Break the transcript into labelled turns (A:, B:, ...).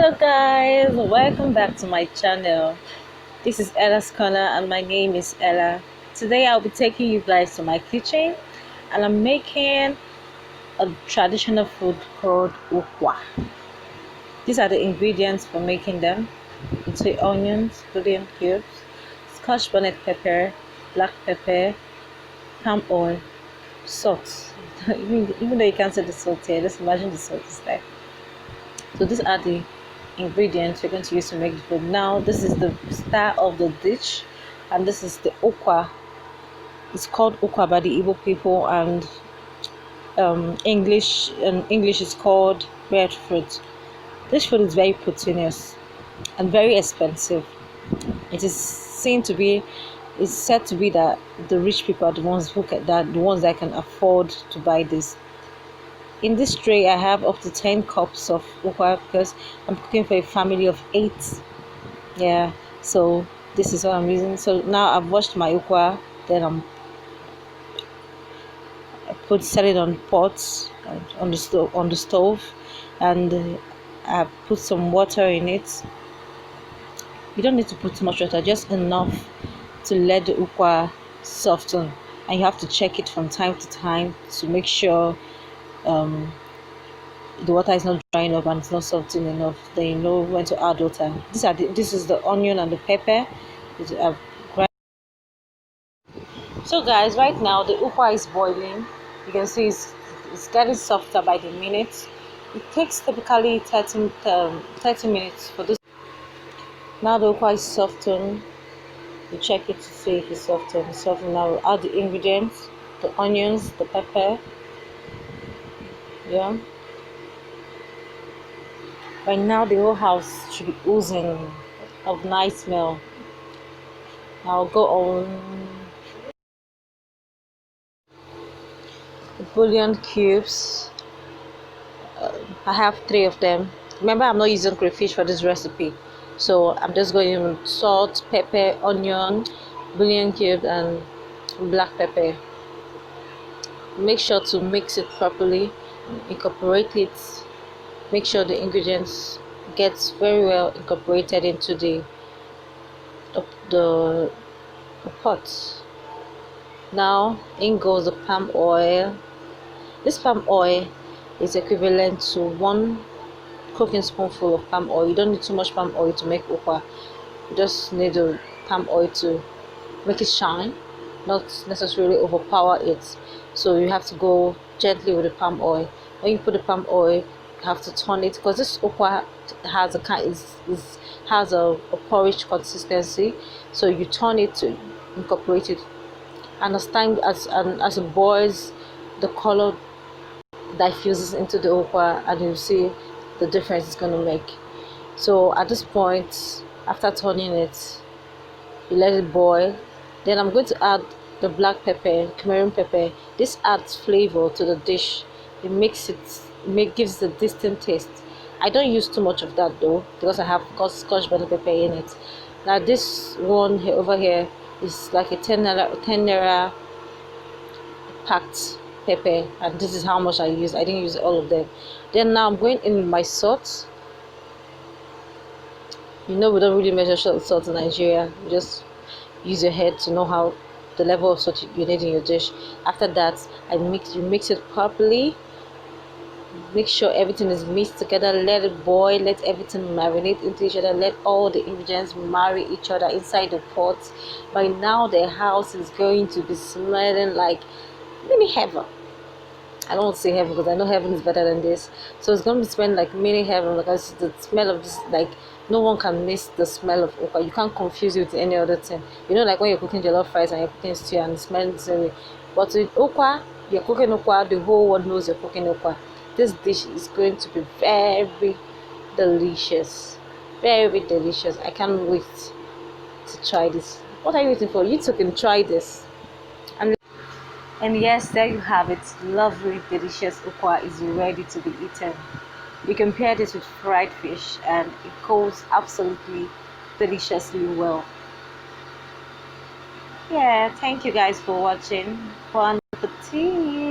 A: Hello guys, welcome back to my channel. This is Ella's Corner and my name is Ella. Today I'll be taking you guys to my kitchen and I'm making a traditional food called UKWA. These are the ingredients for making them. It's the onions, bouillon cubes, Scotch bonnet pepper, black pepper, palm oil, salt. Even though you can't see the salt here, just imagine the salt is there. So these are the ingredients we're going to use to make the food. Now this is the star of the dish, and this is the okwa. It's called okwa by the Igbo people, and English is called breadfruit. This food is very proteinous and very expensive. It is it's said to be that the rich people are the ones that can afford to buy this. In this tray, I have up to 10 cups of ukwa because I'm cooking for a family of 8. Yeah, so this is what I'm using. So now I've washed my ukwa, then I set it on pots on the stove, and I put some water in it. You don't need to put too much water, just enough to let the ukwa soften, and you have to check it from time to time to make sure the water is not drying up and it's not softening enough. Then you know when to add water. This is the onion and the pepper. So guys, right now the ukwa is boiling. You can see it's getting softer by the minute. It takes typically 30 minutes for this. Now the ukwa is softened. You check it to see if it's softened. It's softened. Now we'll add the ingredients: the onions, the pepper. Yeah. By now the whole house should be oozing of nice smell. I'll go on the bouillon cubes. I have 3 of them. Remember, I'm not using crayfish for this recipe, so I'm just going with salt, pepper, onion, bouillon cube, and black pepper. Make sure to mix it properly, incorporate it. Make sure the ingredients gets very well incorporated into the pot. Now in goes the palm oil. This palm oil is equivalent to 1 cooking spoonful of palm oil. You don't need too much palm oil to make ukwa. You just need the palm oil to make it shine, not necessarily overpower it. So you have to go gently with the palm oil. When you put the palm oil, you have to turn it, because this ukwa has a porridge consistency. So you turn it to incorporate it, and as it boils, the color diffuses into the okwa, and you see the difference it's going to make. So at this point, after turning it, you let it boil. Then I'm going to add the black pepper, Cameroon pepper. This adds flavor to the dish. It gives a distinct taste. I don't use too much of that though, because I have Scotch bonnet pepper in it. Now this one here, over here, is like a 10 naira packed pepper, and this is how much I use. I didn't use all of them. Then now I'm going in with my salt. You know, we don't really measure salt in Nigeria. You just use your head to know how the level of salt you need in your dish. After that, you mix it properly. Make sure everything is mixed together. Let it boil. Let everything marinate into each other. Let all the ingredients marry each other inside the pot. By now the house is going to be smelling like mini heaven. I don't want to say heaven because I know heaven is better than this. So it's going to be smelling like mini heaven, because the smell of this, like, no one can miss the smell of okwa. You can't confuse it with any other thing. You know, like when you're cooking jollof rice and you're cooking stew and it smells the same way. But with okwa, you're cooking okwa, the whole world knows you're cooking okwa. This dish is going to be very delicious. Very delicious. I can't wait to try this. What are you waiting for? You two can try this. And yes, there you have it. Lovely, delicious ukwa is ready to be eaten. You can pair this with fried fish and it goes absolutely deliciously well. Yeah, thank you guys for watching. Bon appetit.